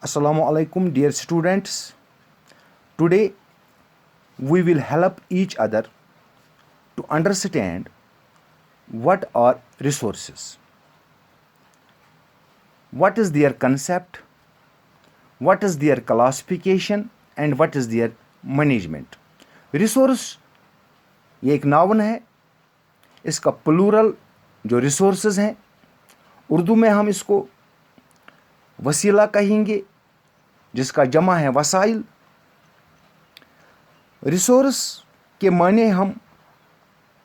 Assalamu alaikum, dear students. Today we will help each other to understand what are resources, what is their concept, what is their classification, and what is their management. Resource ये एक noun है, इसका plural जो resources हैं उर्दू में हम इसको वसीला कहेंगे, जिसका जमा है वसाइल। रिसोर्स के माने हम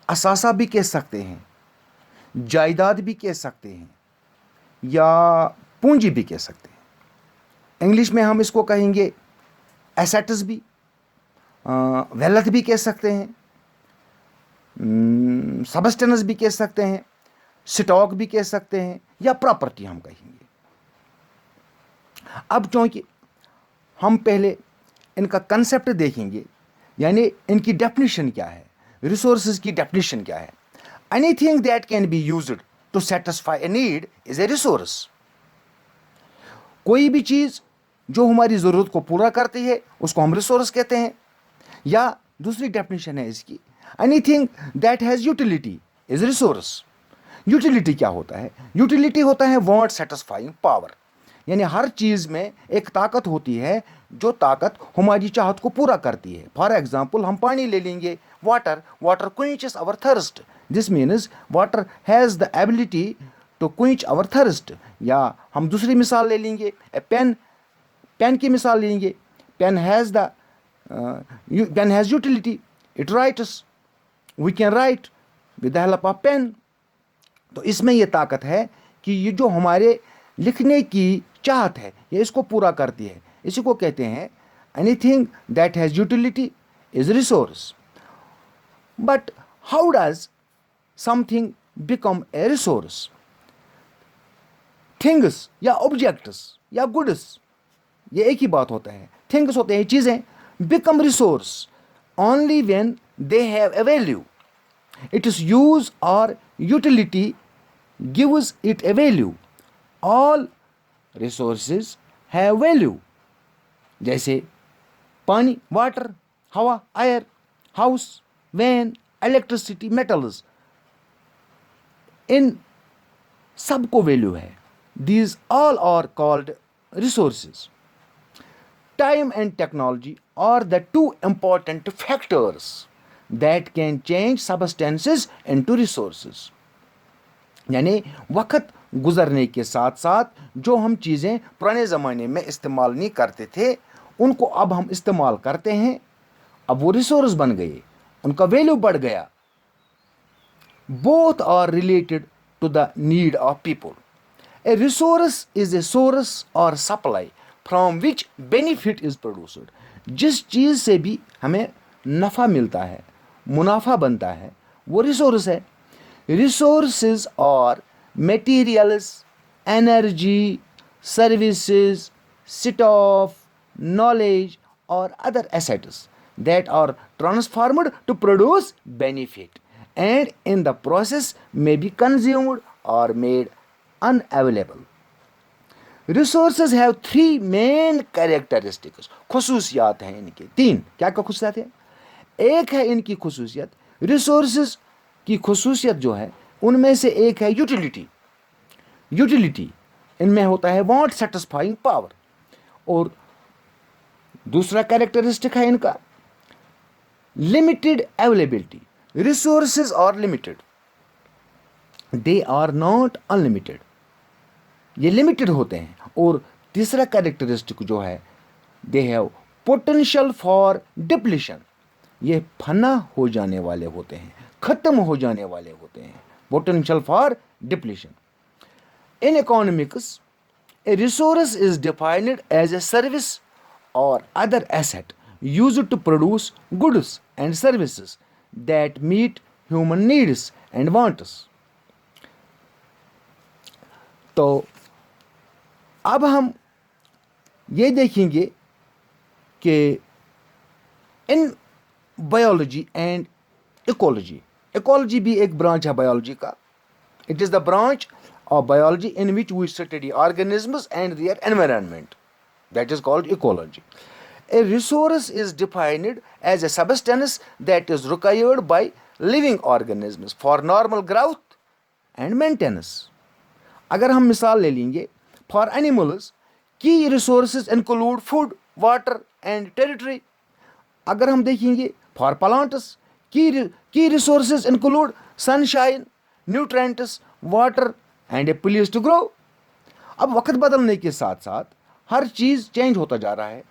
असासा भी कह सकते हैं, जायदाद भी कह सकते हैं, या पूंजी भी कह सकते हैं। इंग्लिश में हम इसको कहेंगे एसेट्स भी, वेल्थ भी कह सकते हैं, सबस्टेंस भी कह सकते हैं, स्टॉक भी कह सकते हैं, या प्रॉपर्टी हम कहेंगे। अब चूंकि हम पहले इनका कंसेप्ट देखेंगे, यानी इनकी डेफिनेशन क्या है, रिसोर्सेज की डेफिनेशन क्या है। Anything that can be used to satisfy a need is a resource. कोई भी चीज जो हमारी जरूरत को पूरा करती है उसको हम रिसोर्स कहते हैं। या दूसरी डेफिनेशन है इसकी, anything that has utility is resource. Utility क्या होता है? यूटिलिटी होता है वांट सेटिस्फाइंग पावर, यानी हर चीज में एक ताकत होती है जो ताकत हमारी चाहत को पूरा करती है। फॉर एग्जाम्पल हम पानी ले लेंगे, water, water quenches our thirst. This means water has the ability to quench our thirst. या हम दूसरी मिसाल ले लेंगे, पेन, पेन की मिसाल लेंगे। Pen has the pen has utility, it writes, we can write with the help of pen. तो इसमें यह ताकत है कि ये जो हमारे लिखने की चाहत है ये इसको पूरा करती है। इसी को कहते हैं anything that has utility is resource. But how does something become a resource? Things या ऑब्जेक्ट्स या गुड्स, ये एक ही बात होता है। थिंग्स होते हैं चीजें, become resource only when they have a value. It is use और utility gives it a value. All resources have value, जैसे पानी, वाटर, हवा, air, house, van, electricity, metals, इन सबको वैल्यू है। These all are called resources. Time and technology are the two important factors that can change substances into resources. यानी वक्त गुजरने के साथ साथ जो हम चीज़ें पुराने ज़माने में इस्तेमाल नहीं करते थे उनको अब हम इस्तेमाल करते हैं, अब वो रिसोर्स बन गए, उनका वैल्यू बढ़ गया। Both are related to the need of people. A resource is a source or supply from which benefit is produced. जिस चीज़ से भी हमें नफ़ा मिलता है, मुनाफा बनता है, वो रिसोर्स है। Resources are materials, energy, services, stuff, knowledge, or other assets that are transformed to produce benefit and in the process may be consumed or made unavailable. Resources have three main characteristics. खुसूसियात हैं इनके तीन। क्या क्या खुसूसियात हैं? एक है इनकी खुसूसियत, resources की खुसूसियत जो है उनमें से एक है यूटिलिटी। यूटिलिटी इनमें होता है वांट सेटिस्फाइंग पावर। और दूसरा कैरेक्टरिस्टिक है इनका limited availability. Resources are limited, they are not unlimited. ये लिमिटेड होते हैं। और तीसरा कैरेक्टरिस्टिक जो है they have potential for depletion. ये फना हो जाने वाले होते हैं, खत्म हो जाने वाले होते हैं। Potential for depletion. In economics a resource is defined as a service or other asset used to produce goods and services that meet human needs and wants. तो अब हम ये देखेंगे कि in biology and ecology, ecology भी एक branch है biology का। It is the branch of biology in which we study organisms and their environment. That is called ecology. A resource is defined as a substance that is required by living organisms for normal growth and maintenance. अगर हम मिसाल ले लेंगे, for animals key resources include food, water and territory. अगर हम देखेंगे for plants key resources include sunshine, nutrients, water and a place to grow. अब वक्त बदलने के साथ साथ हर चीज़ चेंज होता जा रहा है,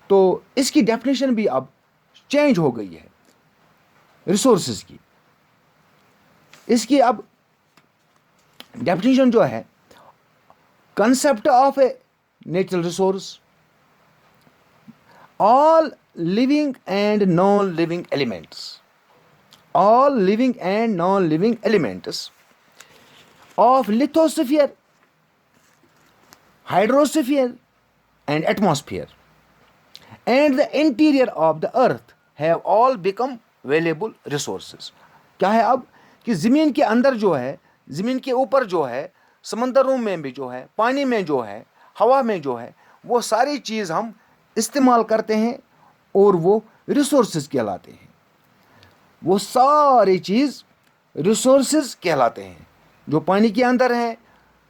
तो इसकी डेफिनेशन भी अब चेंज हो गई है रिसोर्सेज की। इसकी अब डेफिनेशन जो है, concept of a natural resource, all living and non-living elements, all living and non-living elements of lithosphere, hydrosphere and atmosphere and the interior of the earth have all become valuable resources. क्या है अब कि ज़मीन के अंदर जो है, ज़मीन के ऊपर जो है, समंदरों में भी जो है, पानी में जो है, हवा में जो है, वो सारी चीज़ हम इस्तेमाल करते हैं और वो रिसोर्सेज कहलाते हैं। वो सारी चीज़ रिसोर्सेज कहलाते हैं जो पानी के अंदर हैं,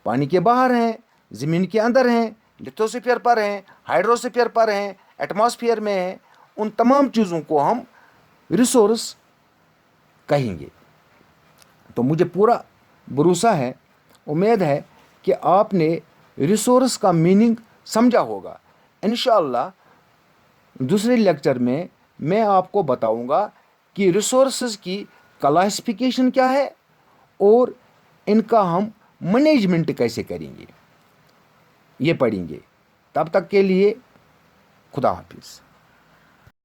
पानी के बाहर हैं, ज़मीन के अंदर हैं, लिथोस्फीयर पर हैं, हाइड्रोस्फीयर पर हैं, एटमॉस्फेयर में हैं। उन तमाम चीज़ों को हम रिसोर्स कहेंगे। तो मुझे पूरा भरोसा है, उम्मीद है कि आपने रिसोर्स का मीनिंग समझा होगा। इंशाअल्लाह दूसरे लेक्चर में मैं आपको बताऊंगा कि रिसोर्सेज की क्लासिफिकेशन क्या है और इनका हम मैनेजमेंट कैसे करेंगे, ये पढ़ेंगे। तब तक के लिए खुदा हाफिज़।